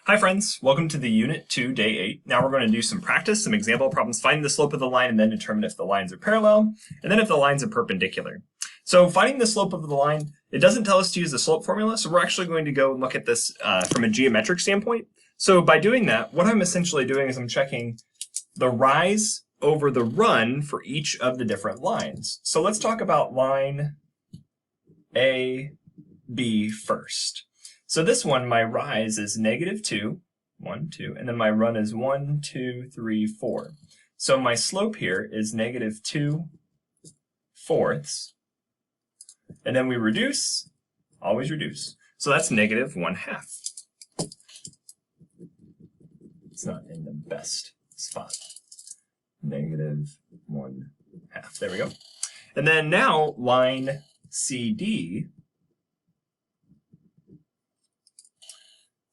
Hi friends, welcome to the Unit 2, Day 8. Now we're going to do some practice, some example problems, find the slope of the line and then determine if the lines are parallel, and then if the lines are perpendicular. So finding the slope of the line, it doesn't tell us to use the slope formula, so we're actually going to go and look at this from a geometric standpoint. So by doing that, what I'm essentially doing is I'm checking the rise over the run for each of the different lines. So let's talk about line A, B first. So this one, my rise is -2, 1, 2, and then my run is 1, 2, 3, 4. So my slope here is -2 fourths, and then we reduce, always reduce. So that's -1/2. It's not in the best spot. -1/2. There we go. And then now line CD.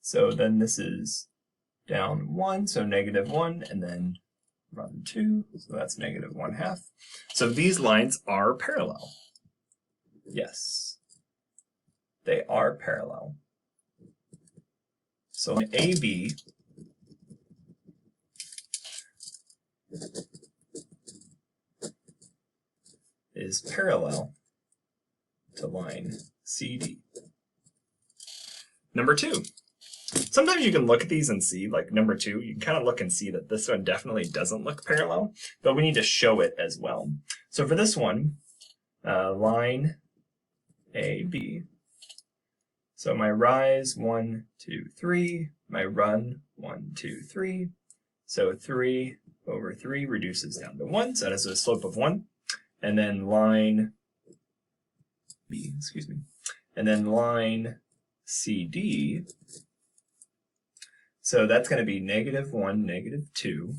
So then this is down 1, so -1, and then run 2, so that's -1/2. So these lines are parallel. Yes, they are parallel. So AB is parallel to line CD. Number 2. Sometimes you can look at these and see, like number 2, you can kind of look and see that this one definitely doesn't look parallel, but we need to show it as well. So for this one, line AB, so my rise 1, 2, 3, my run 1, 2, 3, so 3/3 reduces down to 1, so that is a slope of 1, and then line B, and then line CD, so that's going to be -1, -2.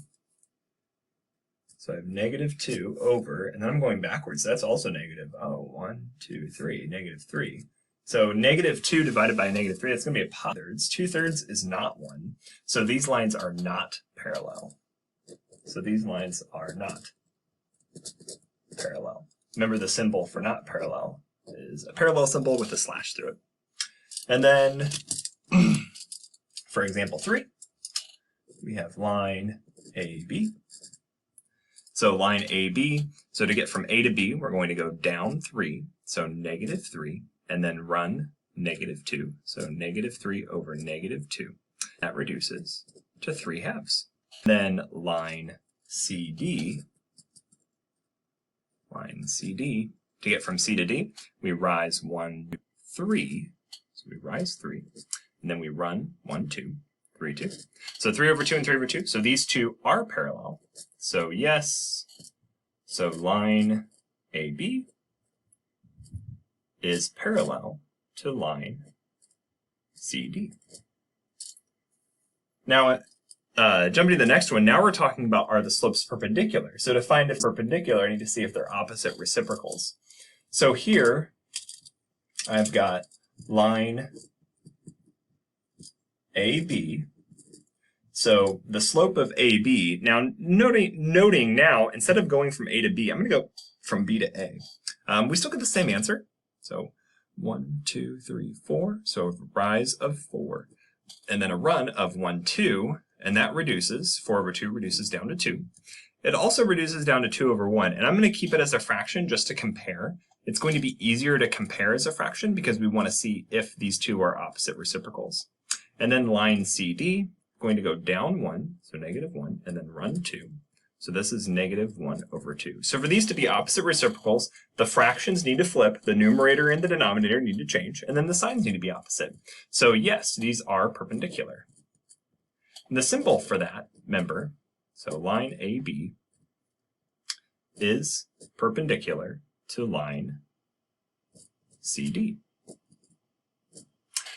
So I have -2 over, and then I'm going backwards. So that's also negative. Oh, 1, 2, 3, -3. So -2 divided by -3, that's going to be a positive. 2/3 is not 1. So these lines are not parallel. So these lines are not parallel. Remember, the symbol for not parallel is a parallel symbol with a slash through it. And then for example 3, we have line AB. So line AB, so to get from A to B, we're going to go down 3, so -3, and then run -2, so -3 over -2. That reduces to 3/2. Then line CD, to get from C to D, we rise 1, 3, so we rise 3, and then we run 1, 2, 3, 2. So 3/2 and 3/2. So these two are parallel. So yes. So line AB is parallel to line CD. Now, jumping to the next one, now we're talking about, are the slopes perpendicular? So to find if perpendicular, I need to see if they're opposite reciprocals. So here, I've got line AB. So the slope of AB, now noting now, instead of going from A to B, I'm going to go from B to A. We still get the same answer. So 1, 2, 3, 4. So a rise of 4. And then a run of 1, 2. And that reduces, 4/2 reduces down to 2. It also reduces down to 2/1. And I'm going to keep it as a fraction just to compare. It's going to be easier to compare as a fraction because we want to see if these two are opposite reciprocals. And then line CD, going to go down 1, so -1, and then run 2. So this is -1/2. So for these to be opposite reciprocals, the fractions need to flip, the numerator and the denominator need to change, and then the signs need to be opposite. So yes, these are perpendicular. And the symbol for that, remember, so line AB is perpendicular to line CD.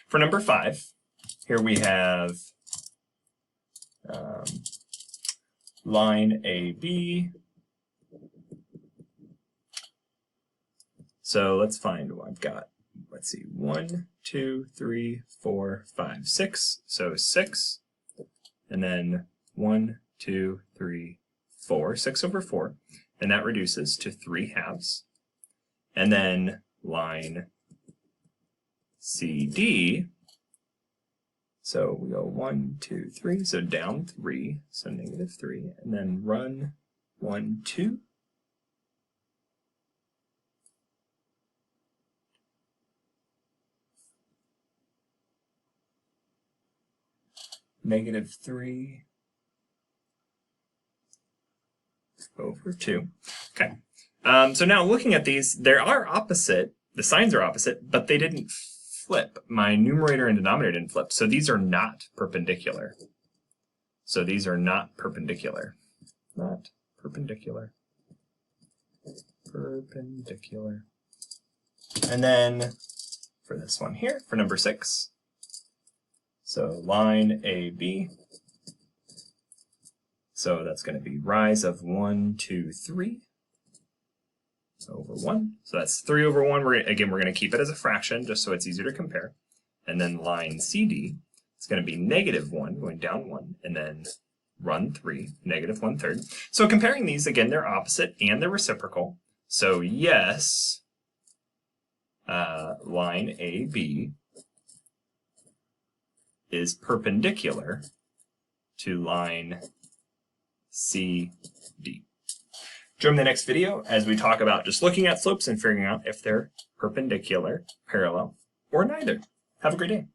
For number 5, here we have line AB. So let's find what I've got. Let's see, 1, 2, 3, 4, 5, 6. So 6, and then 1, 2, 3, 4, 6/4, and that reduces to 3/2. And then line CD So we go 1, 2, 3, so down 3, so negative 3, and then run 1, 2. Negative 3 over 2. Okay. So now looking at these, they are opposite. The signs are opposite, but they didn't flip. My numerator and denominator didn't flip. So these are not perpendicular. So these are not perpendicular. Not perpendicular. Perpendicular. And then for this one here, for number 6, so line AB. So that's going to be rise of 1, 2, 3 over 1. So that's 3 over 1. We're going to keep it as a fraction just so it's easier to compare. And then line CD, it's going to be negative 1 going down 1, and then run 3, negative 1/3. So comparing these, again, they're opposite and they're reciprocal. So yes, line AB is perpendicular to line CD. Join me in the next video as we talk about just looking at slopes and figuring out if they're perpendicular, parallel, or neither. Have a great day.